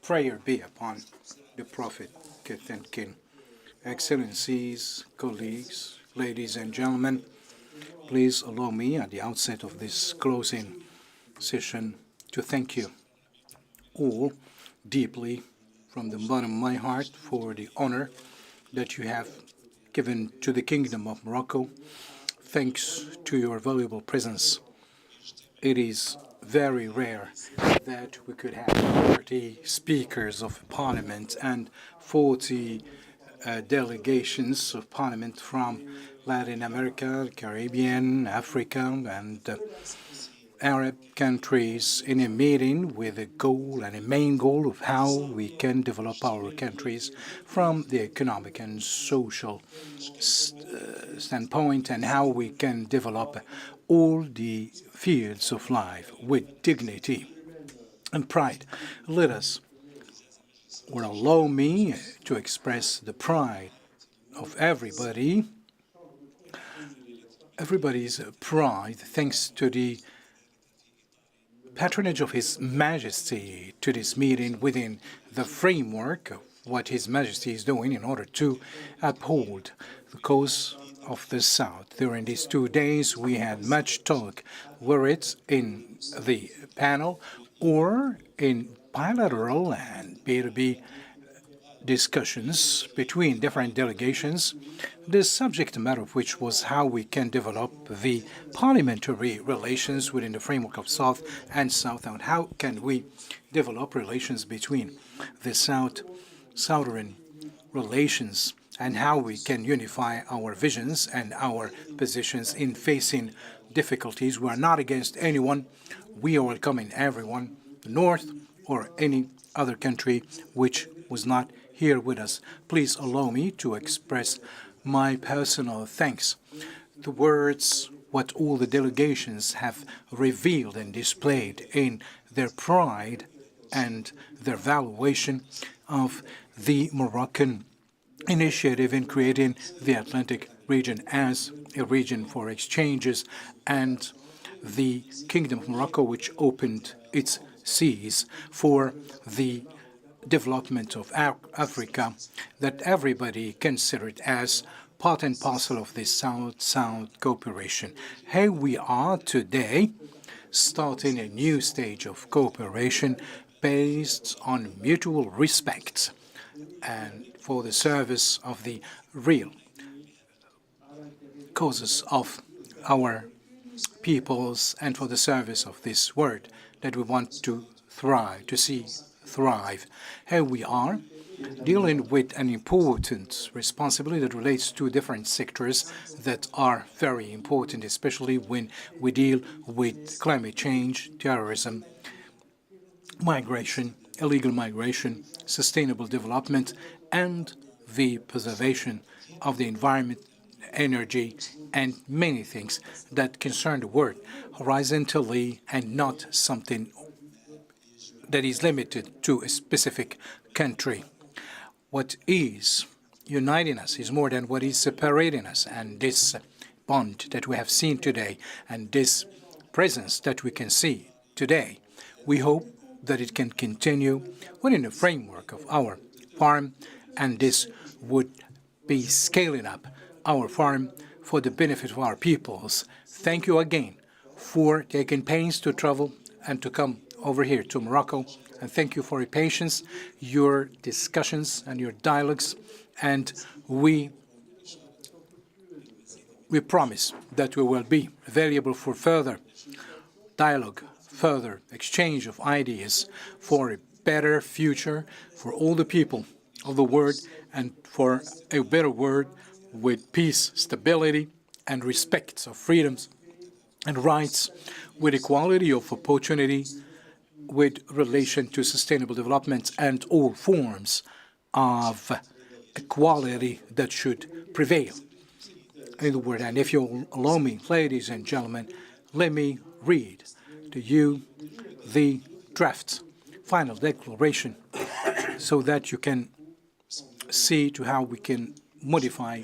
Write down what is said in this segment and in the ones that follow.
Prayer be upon the Prophet, Kith and Kin. Excellencies, colleagues, ladies and gentlemen, please allow me at the outset of this closing session to thank you all deeply from the bottom of my heart for the honor that you have given to the Kingdom of Morocco. Thanks to your valuable presence. It is very rare that we could have 30 speakers of Parliament and 40 delegations of Parliament from Latin America, Caribbean, Africa, and Arab countries in a meeting with a goal and a main goal of how we can develop our countries from the economic and social standpoint and how we can develop all the fields of life with dignity and pride. Let us, or allow me to express the pride of everybody's pride, thanks to the patronage of His Majesty to this meeting within the framework of what His Majesty is doing in order to uphold the cause of the South. During these 2 days, we had much talk, whether it's in the panel or in bilateral and B2B discussions between different delegations, the subject matter of which was how we can develop the parliamentary relations within the framework of South and South, and how can we develop relations between the Southern relations, and how we can unify our visions and our positions in facing difficulties. We are not against anyone. We are welcoming everyone, the North or any other country which was not here with us. Please allow me to express my personal thanks towards what all the delegations have revealed and displayed in their pride and their valuation of the Moroccan initiative in creating the Atlantic region as a region for exchanges, and the Kingdom of Morocco, which opened its seas for the development of Africa, that everybody considered as part and parcel of this South-South cooperation. Here we are today, starting a new stage of cooperation based on mutual respect and for the service of the real causes of our peoples and for the service of this world that we want to thrive, to see thrive. Here we are dealing with an important responsibility that relates to different sectors that are very important, especially when we deal with climate change, terrorism, migration, illegal migration, sustainable development, and the preservation of the environment, energy, and many things that concern the world horizontally and not something that is limited to a specific country. What is uniting us is more than what is separating us, and this bond that we have seen today and this presence that we can see today, we hope that it can continue within the framework of our farm, and this would be scaling up our farm for the benefit of our peoples. Thank you again for taking pains to travel and to come over here to Morocco, and thank you for your patience, your discussions, and your dialogues, and we promise that we will be available for further dialogue, further exchange of ideas for a better future for all the people of the world and for a better world with peace, stability, and respect of freedoms and rights, with equality of opportunity, with relation to sustainable development and all forms of equality that should prevail in the world. And if you'll allow me, ladies and gentlemen, let me read to you the draft final declaration so that you can see to how we can modify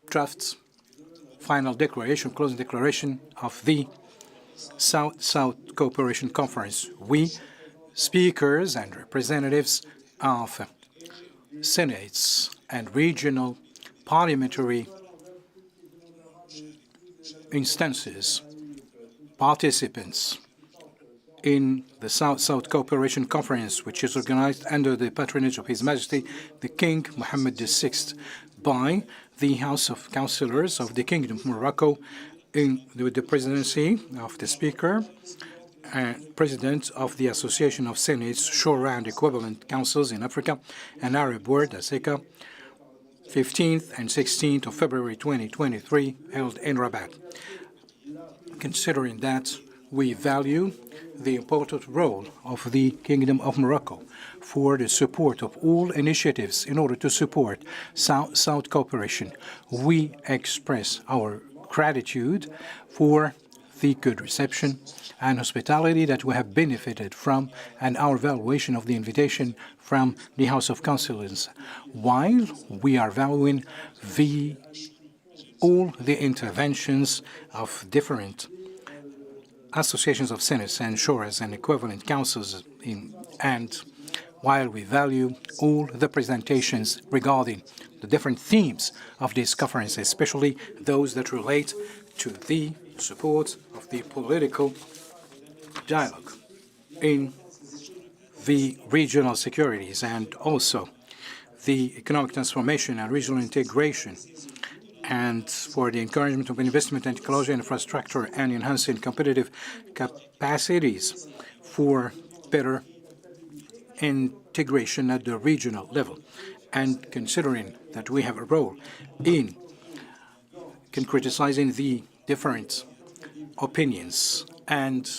drafts, final declaration, closing declaration of the South-South Cooperation Conference. We speakers and representatives of senates and regional parliamentary instances, participants in the South-South Cooperation Conference, which is organized under the patronage of His Majesty the King Mohammed VI by the House of Councillors of the Kingdom of Morocco, with the presidency of the Speaker and President of the Association of Senates, Shura and Equivalent Councils in Africa and Arab World, ASSECCA, 15th and 16th of February 2023, held in Rabat. Considering that we value the important role of the Kingdom of Morocco for the support of all initiatives in order to support South-South cooperation, we express our gratitude for the good reception and hospitality that we have benefited from and our valuation of the invitation from the House of Councillors, while we are valuing all the interventions of different associations of senates and shuras and equivalent councils and while we value all the presentations regarding the different themes of this conference, especially those that relate to the support of the political dialogue in the regional securities and also the economic transformation and regional integration, and for the encouragement of investment in technology and infrastructure and enhancing competitive capacities for better integration at the regional level. And considering that we have a role in concretizing the different opinions and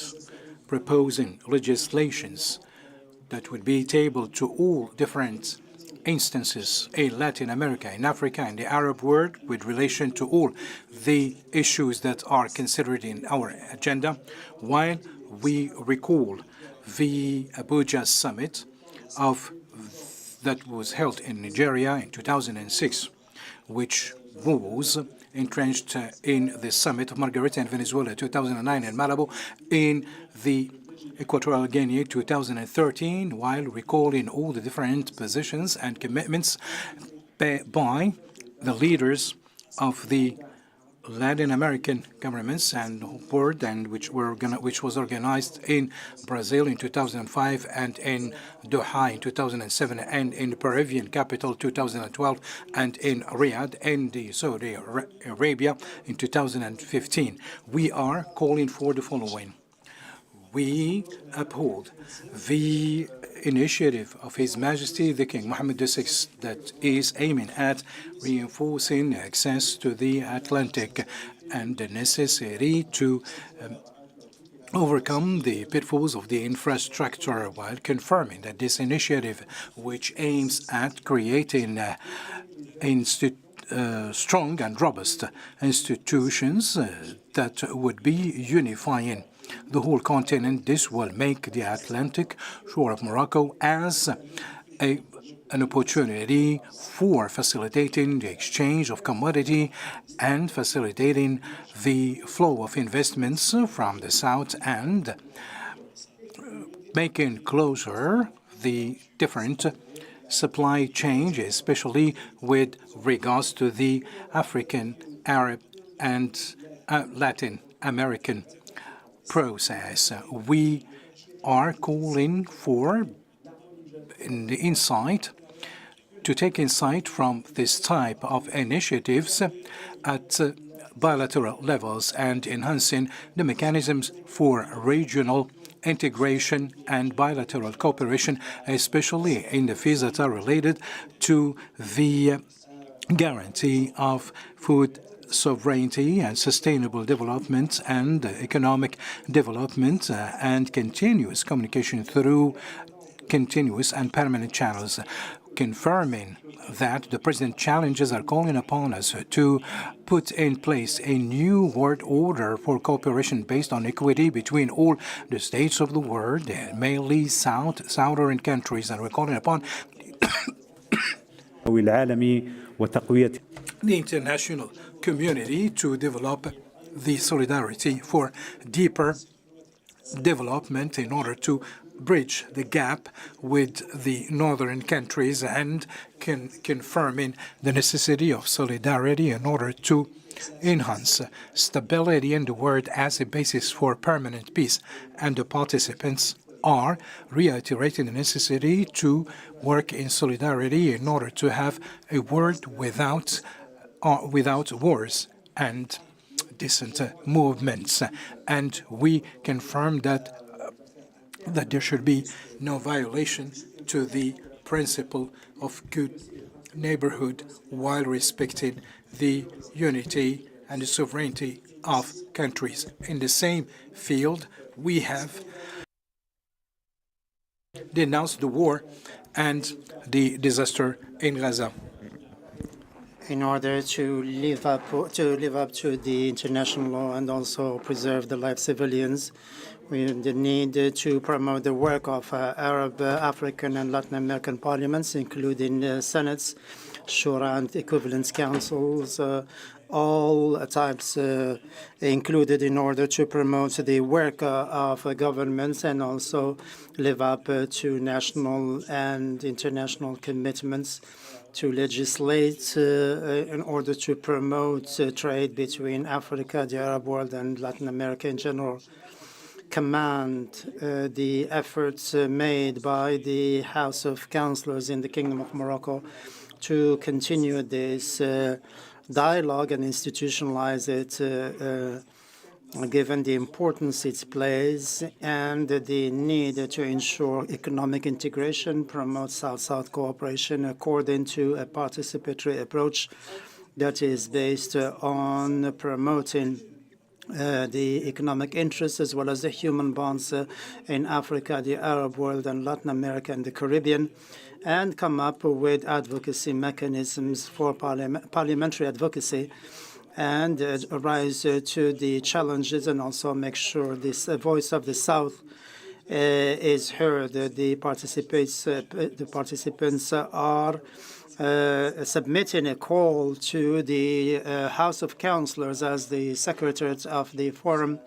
proposing legislations that would be tabled to all different instances in Latin America, in Africa, and the Arab world with relation to all the issues that are considered in our agenda, while we recall the Abuja summit that was held in Nigeria in 2006, which was entrenched in the summit of Margarita in Venezuela 2009 and Malabo in the Equatorial Guinea 2013, while recalling all the different positions and commitments by the leaders of the Latin American governments and board, and which was organized in Brazil in 2005 and in Doha in 2007 and in the Peruvian capital 2012 and in Riyadh and Saudi Arabia in 2015. We are calling for the following. We uphold the initiative of His Majesty the King Mohammed VI that is aiming at reinforcing access to the Atlantic and the necessity to overcome the pitfalls of the infrastructure, while confirming that this initiative, which aims at creating strong and robust institutions that would be unifying the whole continent, this will make the Atlantic shore of Morocco as an opportunity for facilitating the exchange of commodity and facilitating the flow of investments from the south and making closer the different supply chain, especially with regards to the African, Arab, and Latin American process. We are calling for the insight to take insight from this type of initiatives at bilateral levels and enhancing the mechanisms for regional integration and bilateral cooperation, especially in the fields that are related to the guarantee of food sovereignty and sustainable development and economic development and continuous communication through continuous and permanent channels, confirming that the present challenges are calling upon us to put in place a new world order for cooperation based on equity between all the states of the world, mainly southern countries, and we're calling upon the international community to develop the solidarity for deeper development in order to bridge the gap with the northern countries and confirming the necessity of solidarity in order to enhance stability in the world as a basis for permanent peace. And the participants are reiterating the necessity to work in solidarity in order to have a world without wars and decent movements. And we confirm that there should be no violation to the principle of good neighborhood while respecting the unity and the sovereignty of countries. In the same field, we have denounced the war and the disaster in Gaza. In order to live up to the international law and also preserve the lives of civilians, we need to promote the work of Arab, African, and Latin American parliaments, including senates, shura, and equivalence councils, all types included in order to promote the work of governments and also live up to national and international commitments to legislate in order to promote trade between Africa, the Arab world, and Latin America in general. Command the efforts made by the House of Councillors in the Kingdom of Morocco to continue this dialogue and institutionalize it, given the importance it plays and the need to ensure economic integration, promote South-South cooperation according to a participatory approach that is based on promoting the economic interests as well as the human bonds in Africa, the Arab world, and Latin America and the Caribbean, and come up with advocacy mechanisms for parliamentary advocacy and rise to the challenges and also make sure this voice of the South is heard. The participants are submitting a call to the House of Councillors as the secretariat of the forum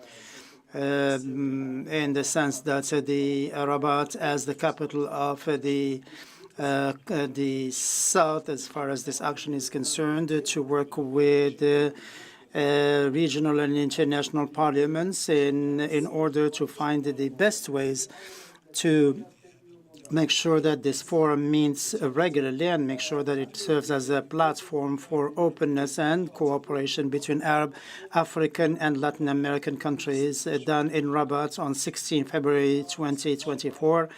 in the sense that the Rabat as the capital of the South, as far as this action is concerned, to work with regional and international parliaments in order to find the best ways to make sure that this forum meets regularly and make sure that it serves as a platform for openness and cooperation between Arab, African, and Latin American countries done in Rabat on 16 February 2024,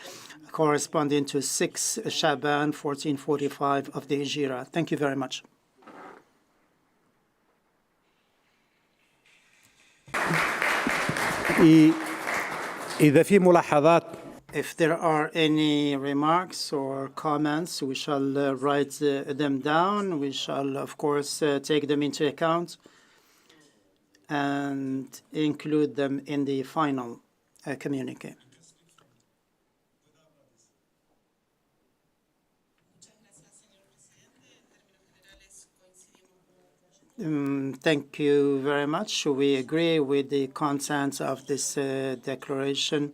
corresponding to 6 Shaban 1445 of the Hijra. Thank you very much. If there are any remarks or comments, we shall write them down. We shall, of course, take them into account and include them in the final communique. Thank you very much. We agree with the contents of this declaration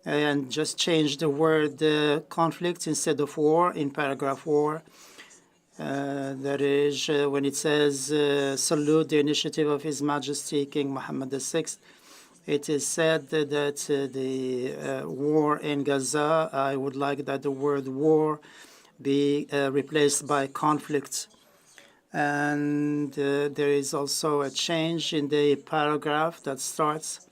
and just change the word conflict instead of war in paragraph 4. That is, when it says, salute the initiative of His Majesty King Mohammed VI, it is said that the war in Gaza, I would like that the word war be replaced by conflict. And there is also a change in the paragraph that starts,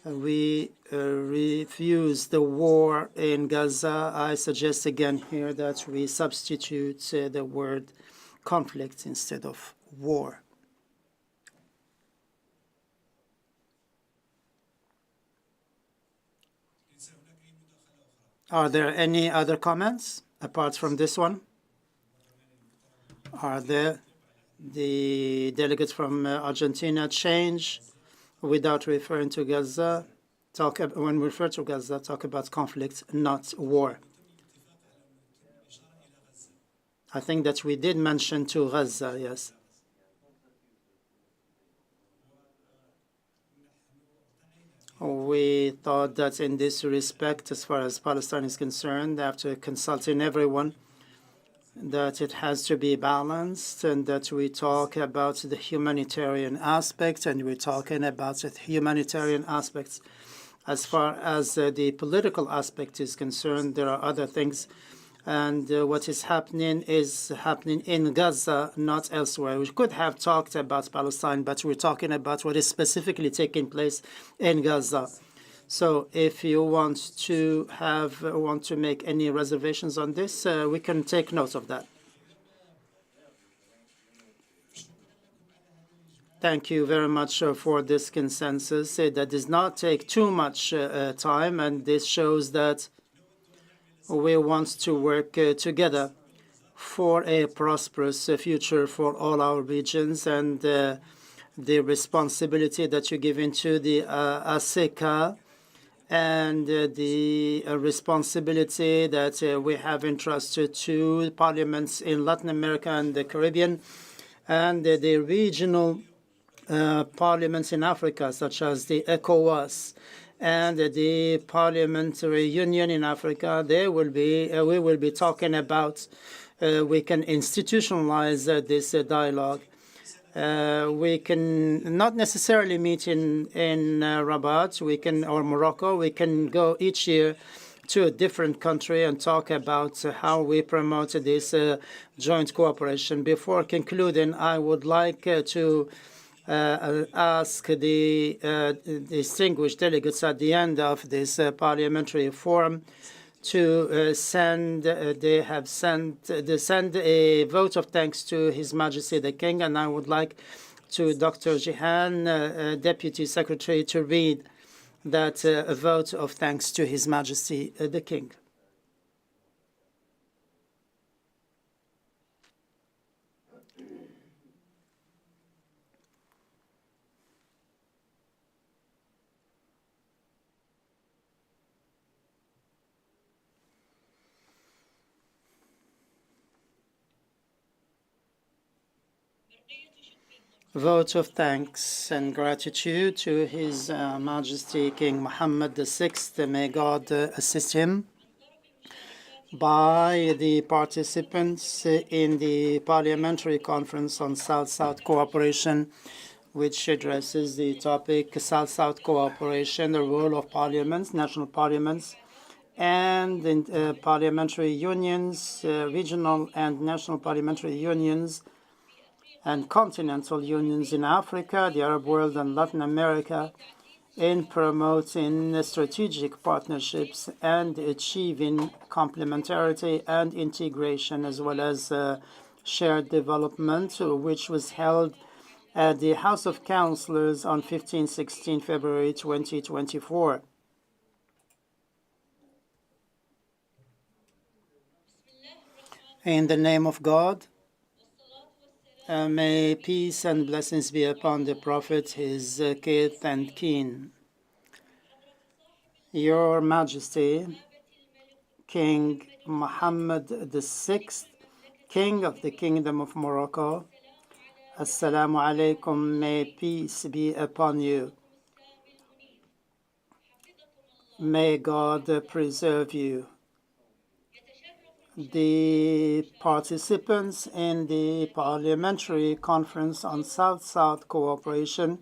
we refuse the war in Gaza. I suggest again here that we substitute the word conflict instead of war. Are there any other comments apart from this one? Are there the delegates from Argentina change without referring to Gaza? When we refer to Gaza, talk about conflict, not war. I think that we did mention to Gaza, yes. We thought that in this respect, as far as Palestine is concerned, after consulting everyone, that it has to be balanced and that we talk about the humanitarian aspect, and we're talking about the humanitarian aspects. As far as the political aspect is concerned, there are other things, and what is happening in Gaza, not elsewhere. We could have talked about Palestine, but we're talking about what is specifically taking place in Gaza. So if you want to make any reservations on this, we can take note of that. Thank you very much for this consensus. That does not take too much time, and this shows that we want to work together for a prosperous future for all our regions, and the responsibility that you give into the ASSECCA and the responsibility that we have entrusted to parliaments in Latin America and the Caribbean, and the regional parliaments in Africa, such as the ECOWAS and the Parliamentary Union in Africa. We will be talking about we can institutionalize this dialogue. We can not necessarily meet in Rabat, or Morocco. We can go each year to a different country and talk about how we promote this joint cooperation. Before concluding, I would like to ask the distinguished delegates at the end of this parliamentary forum to send a vote of thanks to His Majesty the King, and I would like to Dr. Jihan, Deputy Secretary, to read that vote of thanks to His Majesty the King. Vote of thanks and gratitude to His Majesty King Mohammed VI. May God assist him, by the participants in the Parliamentary Conference on South-South Cooperation, which addresses the topic South-South Cooperation, the role of parliaments, national parliaments, and in parliamentary unions, regional and national parliamentary unions, and continental unions in Africa, the Arab world, and Latin America, in promoting strategic partnerships and achieving complementarity and integration, as well as shared development, which was held at the House of Councillors on 15-16 February 2024. In the name of God, may peace and blessings be upon the Prophet, his kith and kin. Your Majesty, King Mohammed VI, King of the Kingdom of Morocco, Assalamu alaikum, may peace be upon you. May God preserve you. The participants in the Parliamentary Conference on South-South Cooperation,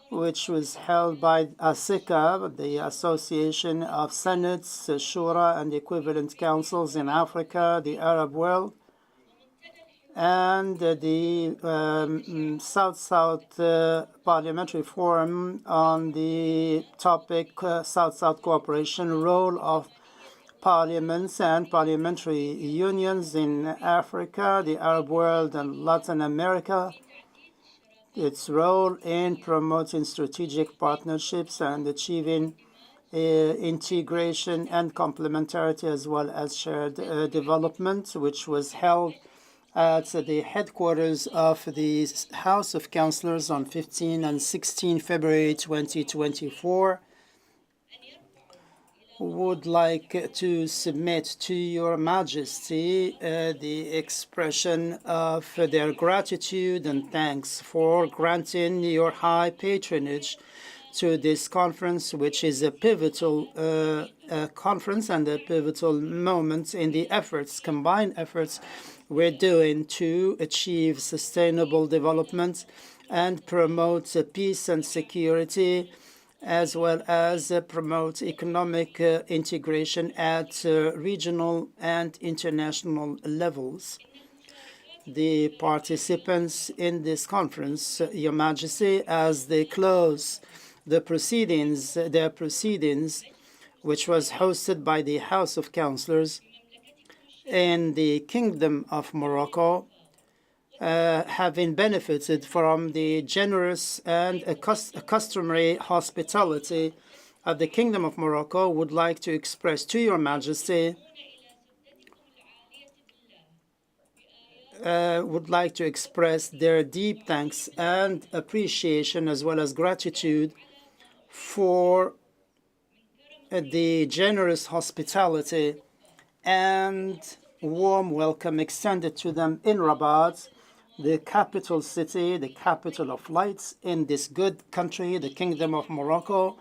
which was held by ASSECCA, the Association of Senates, Shura, and equivalent councils in Africa, the Arab world, and the South-South Parliamentary Forum on the topic South-South Cooperation, role of parliaments and parliamentary unions in Africa, the Arab world, and Latin America, its role in promoting strategic partnerships and achieving integration and complementarity, as well as shared development, which was held at the headquarters of the House of Councillors on 15 and 16 February 2024. Would like to submit to Your Majesty the expression of their gratitude and thanks for granting your high patronage to this conference, which is a pivotal conference and a pivotal moment in the combined efforts we're doing to achieve sustainable development and promote peace and security, as well as promote economic integration at regional and international levels. The participants in this conference, Your Majesty, as they close their proceedings, which was hosted by the House of Councillors in the Kingdom of Morocco, having benefited from the generous and customary hospitality of the Kingdom of Morocco, would like to express to Your Majesty their deep thanks and appreciation, as well as gratitude for the generous hospitality and warm welcome extended to them in Rabat, the capital city, the capital of lights in this good country, the Kingdom of Morocco.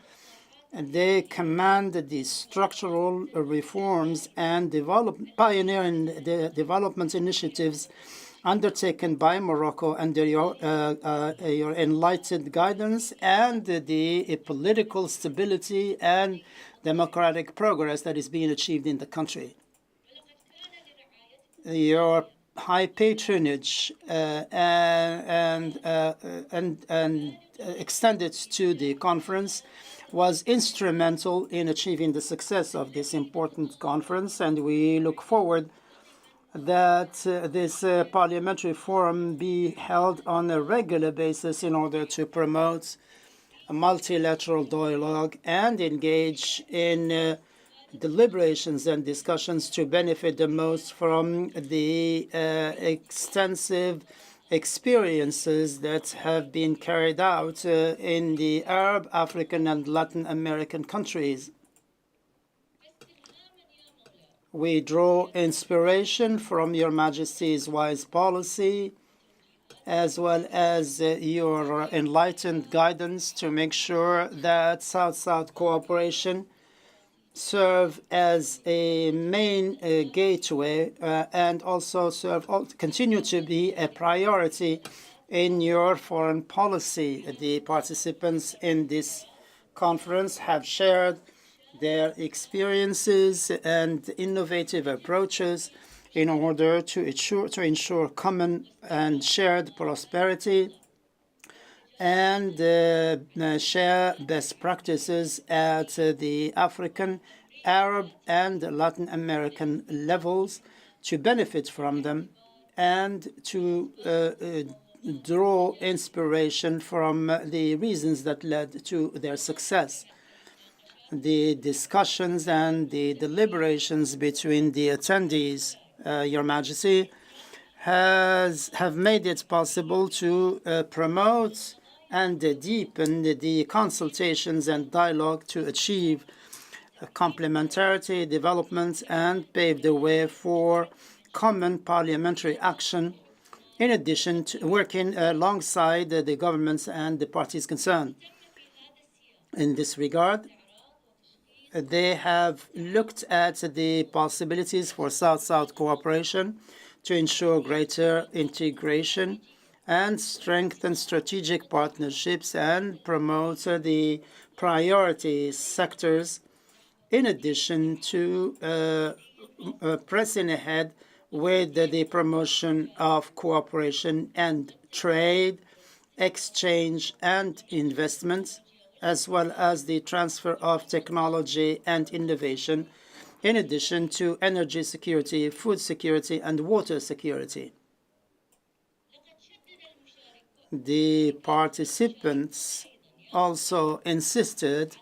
And they command the structural reforms and pioneering the development initiatives undertaken by Morocco under your enlightened guidance, and the political stability and democratic progress that is being achieved in the country. Your high patronage and extended to the conference was instrumental in achieving the success of this important conference, and we look forward that this parliamentary forum be held on a regular basis in order to promote a multilateral dialogue and engage in deliberations and discussions to benefit the most from the extensive experiences that have been carried out in the Arab, African, and Latin American countries. We draw inspiration from Your Majesty's wise policy, as well as your enlightened guidance to make sure that South-South cooperation serve as a main gateway and also continue to be a priority in your foreign policy. The participants in this conference have shared their experiences and innovative approaches in order to ensure common and shared prosperity and share best practices at the African, Arab, and Latin American levels to benefit from them and to draw inspiration from the reasons that led to their success. The discussions and the deliberations between the attendees, Your Majesty, have made it possible to promote and deepen the consultations and dialogue to achieve complementarity, development, and pave the way for common parliamentary action, in addition to working alongside the governments and the parties concerned. In this regard, they have looked at the possibilities for South-South cooperation to ensure greater integration and strengthen strategic partnerships and promote the priority sectors, in addition to pressing ahead with the promotion of cooperation and trade, exchange and investments, as well as the transfer of technology and innovation, in addition to energy security, food security, and water security. The participants also insisted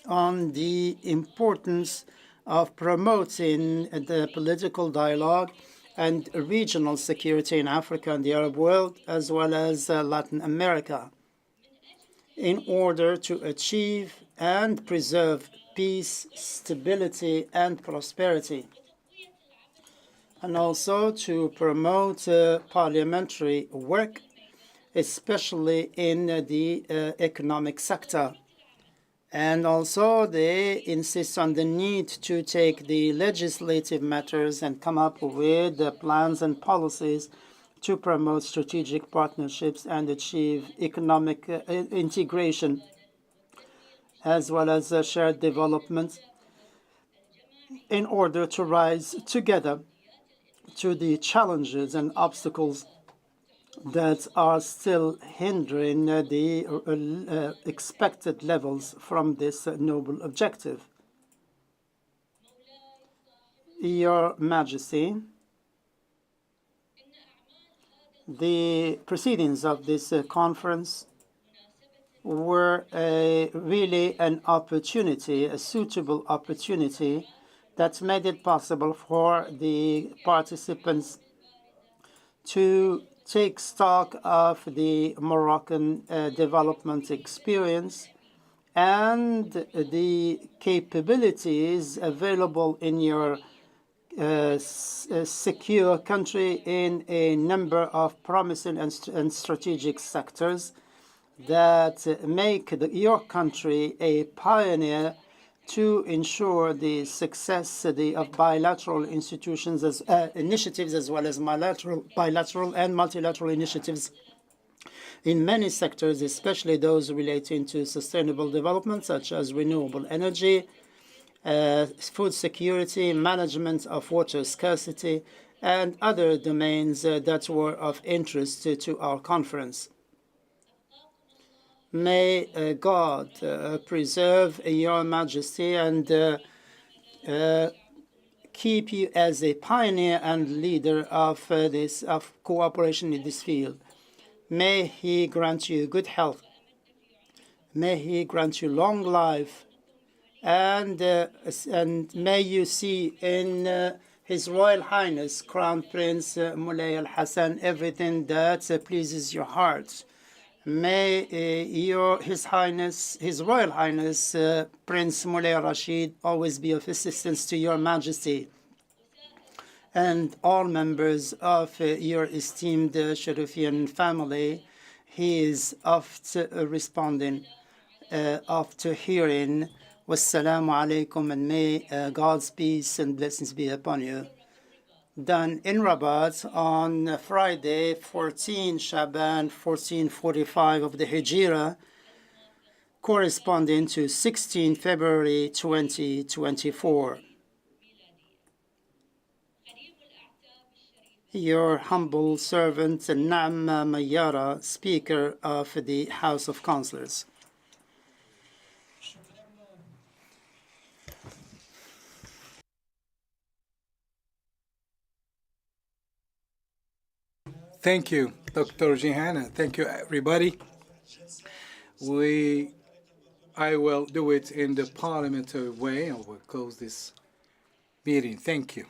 on the importance of promoting the political dialogue and regional security in Africa and the Arab world, as well as Latin America, in order to achieve and preserve peace, stability, and prosperity, and also to promote parliamentary work especially in the economic sector. And also, they insist on the need to take the legislative matters and come up with the plans and policies to promote strategic partnerships and achieve economic integration, as well as shared development, in order to rise together to the challenges and obstacles that are still hindering the expected levels from this noble objective. Your Majesty, the proceedings of this conference were really an opportunity, a suitable opportunity that made it possible for the participants to take stock of the Moroccan development experience and the capabilities available in your secure country in a number of promising and strategic sectors that make your country a pioneer to ensure the success of bilateral institutions initiatives, as well as bilateral and multilateral initiatives in many sectors, especially those relating to sustainable development, such as renewable energy, food security, management of water scarcity, and other domains that were of interest to our conference. May God preserve your Majesty and keep you as a pioneer and leader of cooperation in this field. May He grant you good health. May He grant you long life, and may you see in His Royal Highness Crown Prince Moulay Al Hassan everything that pleases your heart. May His Royal Highness Prince Moulay Rashid always be of assistance to your Majesty and all members of your esteemed Sharifian family. He is oft responding, oft hearing, Wassalamu alaikum, and may God's peace and blessings be upon you. Done in Rabat on Friday, 14 Shaban 1445 of the Hijra, corresponding to 16 February 2024. Your humble servant, Naama Mayara, Speaker of the House of Councillors. Thank you, Dr. Jihan. Thank you, everybody. I will do it in the parliamentary way. I will close this meeting. Thank you.